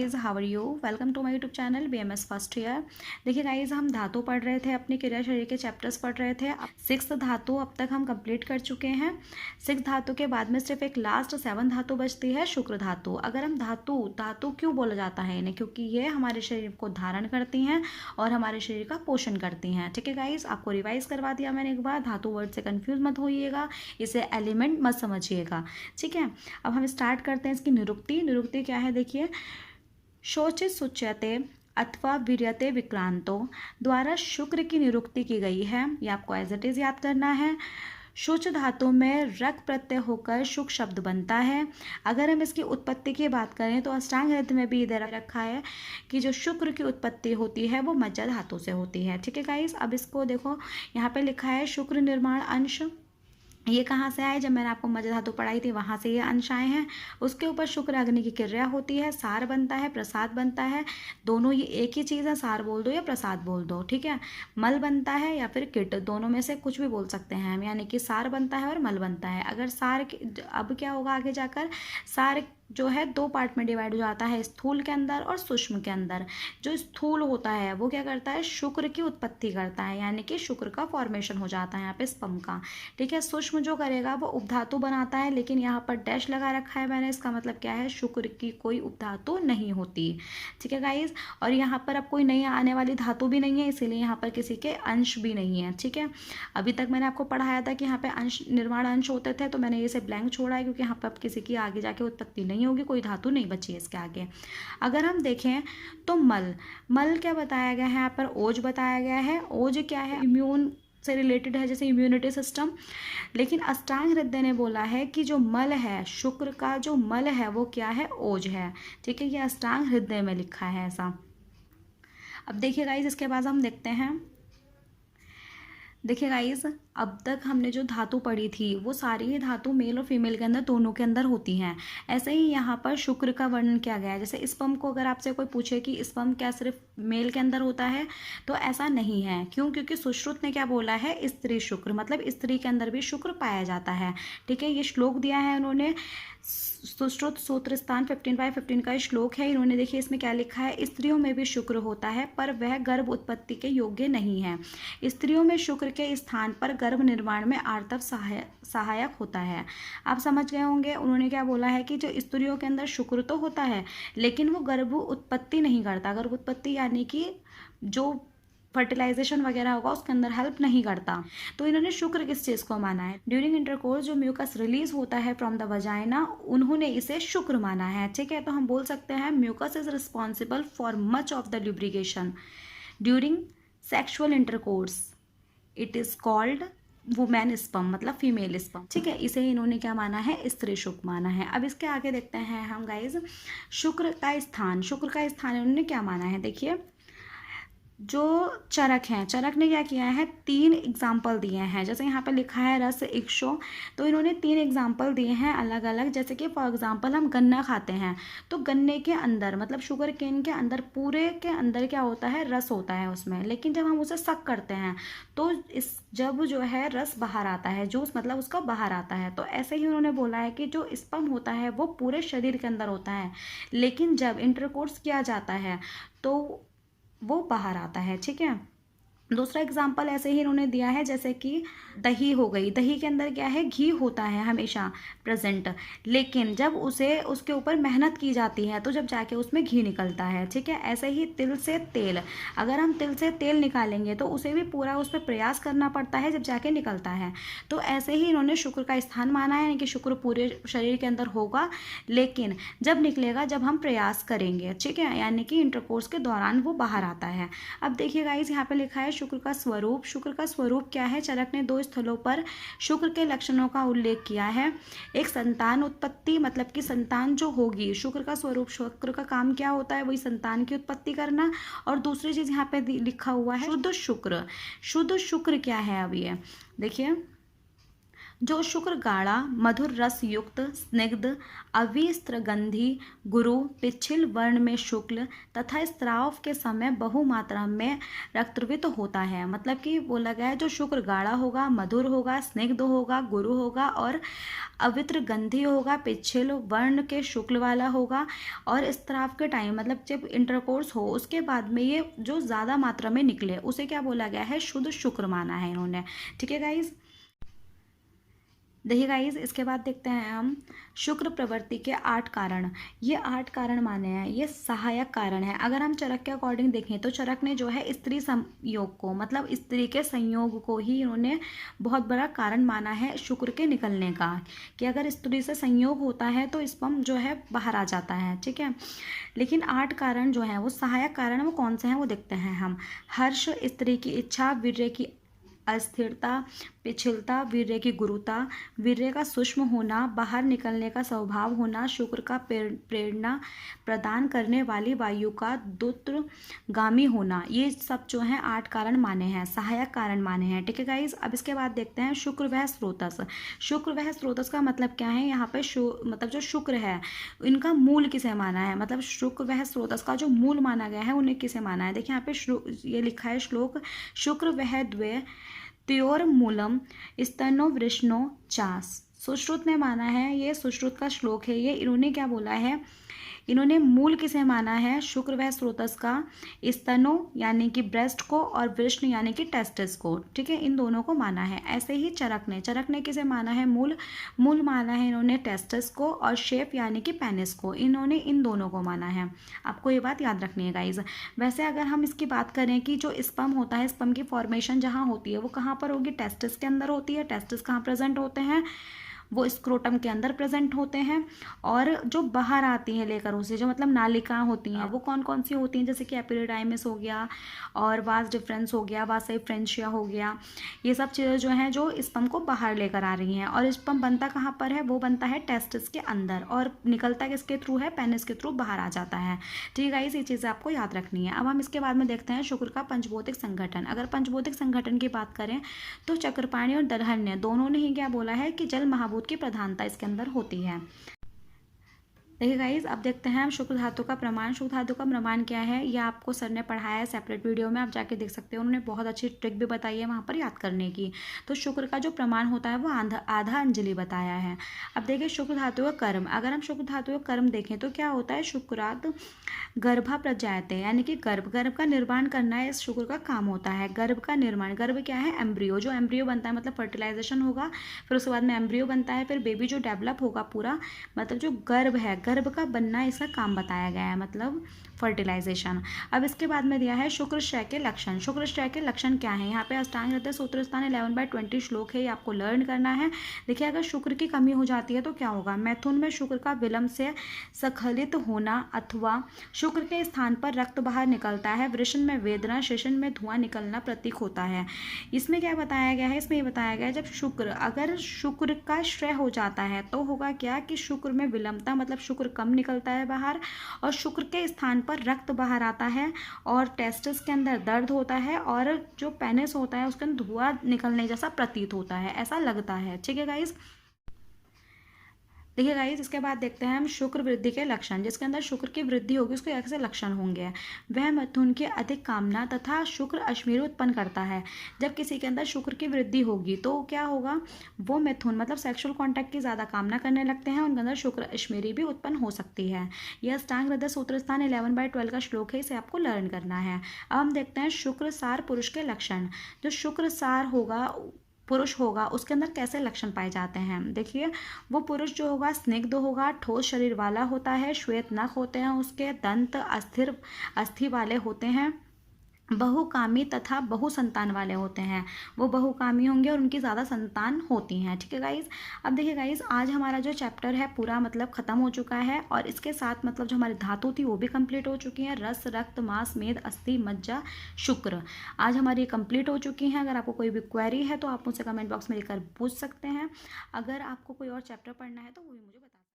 Guys, how are you. Welcome to my YouTube channel BMS first year. देखिए guys, हम धातु पढ़ रहे थे, अपने क्रिया शरीर के चैप्टर्स पढ़ रहे थे। सिक्स्थ धातु अब तक हम कंप्लीट कर चुके हैं। सिक्स धातु के बाद में सिर्फ एक लास्ट 7 धातु बचती है, शुक्र धातु। अगर हम धातु क्यों बोला जाता है इन्हें, क्योंकि ये हमारे शरीर को धारण करती हैं और हमारे शरीर का पोषण करती हैं। ठीक है गाइस, आपको रिवाइज करवा दिया मैंने एक बार। धातु वर्ड से कंफ्यूज मत होइएगा, इसे एलिमेंट मत समझिएगा। ठीक है, अब हम स्टार्ट करते हैं इसकी निरुक्ति। निरुक्ति क्या है देखिए, शोचित सुच्यते अथवा वीर्यते विक्रांतो द्वारा शुक्र की निरुक्ति की गई है। ये आपको एज इट इज याद करना है। शुच धातु में रक प्रत्यय होकर शुक शब्द बनता है। अगर हम इसकी उत्पत्ति की बात करें तो अष्टांग हृदय में भी इधर रखा है कि जो शुक्र की उत्पत्ति होती है वो मज्जा धातु से होती है। ठीक है गाइस, अब इसको देखो, यहाँ पे लिखा है शुक्र निर्माण अंश। ये कहाँ से आए, जब मैंने आपको मज्जा धातु पढ़ाई थी वहाँ से ये अंश आए हैं। उसके ऊपर शुक्र अग्नि की क्रिया होती है, सार बनता है, प्रसाद बनता है। दोनों ये एक ही चीज़ है, सार बोल दो या प्रसाद बोल दो। ठीक है, मल बनता है या फिर किट, दोनों में से कुछ भी बोल सकते हैं हम, यानी कि सार बनता है और मल बनता है। अगर सार, अब क्या होगा आगे जाकर, सार जो है 2 पार्ट में डिवाइड हो जाता है, स्थूल के अंदर और सूक्ष्म के अंदर। जो स्थूल होता है वो क्या करता है, शुक्र की उत्पत्ति करता है, यानी कि शुक्र का फॉर्मेशन हो जाता है यहाँ पे स्पर्म का। ठीक है, सूक्ष्म जो करेगा वो उपधातु बनाता है, लेकिन यहाँ पर डैश लगा रखा है मैंने, इसका मतलब क्या है, शुक्र की कोई उपधातु नहीं होती। ठीक है गाइज, और यहाँ पर अब कोई नई आने वाली धातु भी नहीं है, इसीलिए यहाँ पर किसी के अंश भी नहीं है। ठीक है, अभी तक मैंने आपको पढ़ाया था कि यहाँ पे अंश निर्माण अंश होते थे, तो मैंने इसे ब्लैंक छोड़ा है क्योंकि यहाँ पर अब किसी की आगे जाके उत्पत्ति नहीं होगी, कोई धातु नहीं बची है इसके आगे। अगर हम देखें तो मल क्या बताया गया है यहाँ पर, ओज बताया गया है। ओज क्या है, इम्यून से रिलेटेड है, जैसे इम्यूनिटी सिस्टम। लेकिन अष्टांग हृदय ने बोला है कि जो मल है, शुक्र का जो मल है वो क्या है, ओज है। ठीक है, ये अष्टांग हृदय में लिखा है ऐसा। अब देखिए गाइस, इसके बाद हम देखते हैं। देखिए गाइस, अब तक हमने जो धातु पढ़ी थी वो सारी ही धातु मेल और फीमेल के अंदर, दोनों के अंदर होती हैं। ऐसे ही यहाँ पर शुक्र का वर्णन किया गया है। जैसे स्पर्म को अगर आपसे कोई पूछे कि स्पर्म क्या सिर्फ मेल के अंदर होता है, तो ऐसा नहीं है। क्यों? क्योंकि सुश्रुत ने क्या बोला है, स्त्री शुक्र, मतलब स्त्री के अंदर भी शुक्र पाया जाता है। ठीक है, ये श्लोक दिया है उन्होंने, सुश्रुत सूत्र स्थान 15/15 का श्लोक है। इन्होंने देखिए इसमें क्या लिखा है, स्त्रियों में भी शुक्र होता है पर वह गर्भ उत्पत्ति के योग्य नहीं है। स्त्रियों में शुक्र के स्थान पर गर्भ निर्माण में आर्तव सहायक होता है। आप समझ गए होंगे, उन्होंने क्या बोला है कि जो स्त्रियों के अंदर शुक्र तो होता है लेकिन वो गर्भ उत्पत्ति नहीं करता। गर्भ उत्पत्ति यानी कि जो फर्टिलाइजेशन वगैरह होगा उसके अंदर हेल्प नहीं करता। तो इन्होंने शुक्र किस चीज़ को माना है, ड्यूरिंग इंटरकोर्स जो म्यूकस रिलीज होता है फ्रॉम द वजाइना, उन्होंने इसे शुक्र माना है। ठीक है, तो हम बोल सकते हैं mucus is responsible for much of the lubrication during sexual intercourse. It is called women sperm, मतलब फीमेल स्पर्म। ठीक है, इसे इन्होंने क्या माना है, स्त्री शुक्र माना है। अब इसके आगे देखते हैं हम गाइज, शुक्र का स्थान। शुक्र का स्थान इन्होंने क्या माना है, देखिए जो चरक हैं, चरक ने क्या किया है, 3 एग्जाम्पल दिए हैं। जैसे यहाँ पे लिखा है रस इक्षो, तो इन्होंने 3 एग्जाम्पल दिए हैं अलग अलग। जैसे कि फॉर एग्जाम्पल हम गन्ना खाते हैं, तो गन्ने के अंदर, मतलब शुगर केन के अंदर, पूरे के अंदर क्या होता है, रस होता है उसमें। लेकिन जब हम उसे सक करते हैं तो जब जो है रस बाहर आता है, जूस मतलब उसका बाहर आता है। तो ऐसे ही उन्होंने बोला है कि जो स्पर्म होता है वो पूरे शरीर के अंदर होता है, लेकिन जब इंटरकोर्स किया जाता है तो वो बाहर आता है। ठीक है, दूसरा एग्जाम्पल ऐसे ही इन्होंने दिया है, जैसे कि दही हो गई। दही के अंदर क्या है, घी होता है हमेशा प्रेजेंट, लेकिन जब उसे उसके ऊपर मेहनत की जाती है तो जब जाके उसमें घी निकलता है। ठीक है, ऐसे ही तिल से तेल, अगर हम तिल से तेल निकालेंगे तो उसे भी पूरा उस पर प्रयास करना पड़ता है जब जाके निकलता है। तो ऐसे ही इन्होंने शुक्र का स्थान माना है, यानी कि शुक्र पूरे शरीर के अंदर होगा, लेकिन जब निकलेगा जब हम प्रयास करेंगे। ठीक है, यानी कि इंटरकोर्स के दौरान वो बाहर आता है। अब देखिए गाइस, यहाँ पे लिखा है शुक्र का स्वरूप। शुक्र का स्वरूप क्या है, चरक ने 2 स्थलों पर शुक्र के लक्षणों का उल्लेख किया है। एक संतान उत्पत्ति, मतलब कि संतान जो होगी, शुक्र का स्वरूप, शुक्र का काम क्या होता है, वही संतान की उत्पत्ति करना। और दूसरी चीज यहाँ पे लिखा हुआ है शुद्ध शुक्र। शुद्ध शुक्र क्या है, अब ये देखिए, जो शुक्र गाढ़ा मधुर रस युक्त स्निग्ध अविस्त्रगंधी गुरु पिछिल वर्ण में शुक्ल तथा स्त्राव के समय बहुमात्रा में रक्तवित होता है। मतलब कि बोला गया है जो शुक्र गाढ़ा होगा, मधुर होगा, स्निग्ध होगा, गुरु होगा और अवित्र गंधी होगा, पिछिल वर्ण के शुक्ल वाला होगा और स्त्राव के टाइम मतलब जब इंटरकोर्स हो उसके बाद में ये जो ज़्यादा मात्रा में निकले उसे क्या बोला गया है, शुद्ध शुक्र माना है इन्होंने। ठीक है गाइज। देखिए गाइज, इसके बाद देखते हैं हम शुक्र प्रवृत्ति के 8 कारण। ये 8 कारण माने हैं, ये सहायक कारण है। अगर हम चरक के अकॉर्डिंग देखें तो चरक ने जो है स्त्री संयोग को मतलब स्त्री के संयोग को ही इन्होंने बहुत बड़ा कारण माना है शुक्र के निकलने का, कि अगर स्त्री से संयोग होता है तो स्पर्म जो है बाहर आ जाता है। ठीक है, लेकिन 8 कारण जो है वो सहायक कारण है, वो कौन से हैं वो देखते हैं हम। हर्ष, स्त्री की इच्छा, वीर्य की अस्थिरता, पिछलता, वीर्य की गुरुता, वीर्य का सूक्ष्म होना, बाहर निकलने का स्वभाव होना, शुक्र का प्रेरणा प्रदान करने वाली वायु का दूत्रगामी होना, ये सब जो है 8 कारण माने हैं, सहायक कारण माने हैं। ठीक है गाइज। अब इसके बाद देखते हैं शुक्र वह स्रोतस। शुक्र वह स्रोतस का मतलब क्या है, यहाँ पे मतलब जो शुक्र है इनका मूल किसे माना है, मतलब शुक्र वह स्रोतस का जो मूल माना गया है उन्हें किसे माना है। देखिए यहाँ पे ये लिखा है श्लोक, शुक्र वह द्वे त्योर मूलम स्तनो वृष्णो चास। सुश्रुत ने माना है, ये सुश्रुत का श्लोक है, ये इन्होंने क्या बोला है, इन्होंने मूल किसे माना है, शुक्र वह स्रोतस का, स्तनों यानी कि ब्रेस्ट को और वृष्ण यानी कि टेस्टिस को। ठीक है, इन दोनों को माना है। ऐसे ही चरक ने किसे माना है, मूल माना है इन्होंने टेस्टिस को और शेप यानी कि पेनिस को, इन्होंने इन दोनों को माना है। आपको ये बात याद रखनी है गाइज। वैसे अगर हम इसकी बात करें कि जो स्पर्म होता है, स्पर्म की फॉर्मेशन जहाँ होती है वो कहाँ पर होगी, टेस्टिस के अंदर होती है। टेस्टिस कहाँ प्रेजेंट होते हैं, वो स्क्रोटम के अंदर प्रेजेंट होते हैं। और जो बाहर आती हैं लेकर उसे, जो मतलब नालिकाएं होती हैं वो कौन कौन सी होती हैं, जैसे कि एपिडिडाइमिस हो गया और वास डिफरेंस हो गया, वासाई फ्रेंशिया हो गया, ये सब चीज़ें जो हैं जो स्पर्म को बाहर लेकर आ रही हैं। और स्पर्म बनता कहाँ पर है, वो बनता है टेस्टिस के अंदर और निकलता किसके थ्रू है, पेनिस के थ्रू बाहर आ जाता है। ठीक है गाइस, ये चीज़ें आपको याद रखनी है। अब हम इसके बाद में देखते हैं शुक्र का पंचभौतिक संगठन। अगर पंचभौतिक संगठन की बात करें तो चक्रपाणी और दलहन्य दोनों ने ही क्या बोला है कि जल महाभूत की प्रधानता इसके अंदर होती है। देखिए गाइज, अब देखते हैं हम शुक्र धातु का प्रमाण। शुक्र धातु का प्रमाण क्या है, ये आपको सर ने पढ़ाया है सेपरेट वीडियो में, आप जाके देख सकते हो। उन्होंने बहुत अच्छी ट्रिक भी बताई है वहाँ पर याद करने की। तो शुक्र का जो प्रमाण होता है वो आधा अंजलि बताया है। अब देखिए शुक्र धातु का कर्म। अगर हम शुक्र धातु का कर्म देखें तो क्या होता है, शुक्रात गर्भा प्रजायते, यानी कि गर्भ का निर्माण करना है, इस शुक्र का काम होता है। गर्भ का निर्माण, गर्भ क्या है, एम्ब्रियो, जो एम्ब्रियो बनता है मतलब फर्टिलाइजेशन होगा, फिर उसके बाद में एम्ब्रियो बनता है, फिर बेबी जो डेवलप होगा पूरा, मतलब जो गर्भ है, गर्भ का बनना इसका काम बताया गया है, मतलब फर्टिलाइजेशन। अब इसके बाद में दिया है शुक्रक्षय के लक्षण। शुक्रक्षय के लक्षण क्या है, यहाँ पे अष्टांग हृदय सूत्र स्थान 11/20 श्लोक है, ये आपको लर्न करना है। देखिए अगर शुक्र की कमी हो जाती है तो क्या होगा, मैथुन में शुक्र का विलंब से स्खलित होना अथवा शुक्र के स्थान पर रक्त बाहर निकलता है, वृषण में वेदना, शेषण में धुआं निकलना प्रतीक होता है। इसमें क्या बताया गया है, इसमें ये बताया गया है जब अगर शुक्र का क्षय हो जाता है तो होगा क्या कि शुक्र में विलंबता, मतलब शुक्र कम निकलता है बाहर और शुक्र के स्थान पर रक्त बाहर आता है और टेस्टिस के अंदर दर्द होता है और जो पेनिस होता है उसके अंदर धुआं निकलने जैसा प्रतीत होता है, ऐसा लगता है। ठीक है गाइस। देखिए गाइस, इसके बाद देखते हैं हम शुक्र वृद्धि के लक्षण। जिसके अंदर शुक्र की वृद्धि होगी उसके ऐसे लक्षण होंगे, वह मिथुन की अधिक कामना तथा शुक्र अश्मीर उत्पन्न करता है। जब किसी के अंदर शुक्र की वृद्धि होगी तो क्या होगा, वो मिथुन मतलब सेक्सुअल कॉन्टैक्ट की ज़्यादा कामना करने लगते हैं, उनके अंदर शुक्र अश्मीरी भी उत्पन्न हो सकती है। यह अष्टांग हृदय सूत्र स्थान 11/12 का श्लोक है, इसे आपको लर्न करना है। अब हम देखते हैं शुक्र सार पुरुष के लक्षण। जो शुक्र सार होगा, पुरुष होगा, उसके अंदर कैसे लक्षण पाए जाते हैं। देखिए वो पुरुष जो होगा स्निग्ध होगा, ठोस शरीर वाला होता है, श्वेत नख होते हैं, उसके दंत अस्थिर अस्थि वाले होते हैं, बहुकामी तथा बहुसंतान वाले होते हैं। वो बहुकामी होंगे और उनकी ज़्यादा संतान होती हैं। ठीक है गाइज। अब देखिए गाइज, आज हमारा जो चैप्टर है पूरा मतलब ख़त्म हो चुका है और इसके साथ मतलब जो हमारी धातु थी वो भी कंप्लीट हो चुकी है। रस, रक्त, मांस, मेद, अस्थि, मज्जा, शुक्र, आज हमारी कंप्लीट हो चुकी हैं। अगर आपको कोई भी क्वेरी है तो आप मुझसे कमेंट बॉक्स में लिखकर पूछ सकते हैं। अगर आपको कोई और चैप्टर पढ़ना है तो वो भी मुझे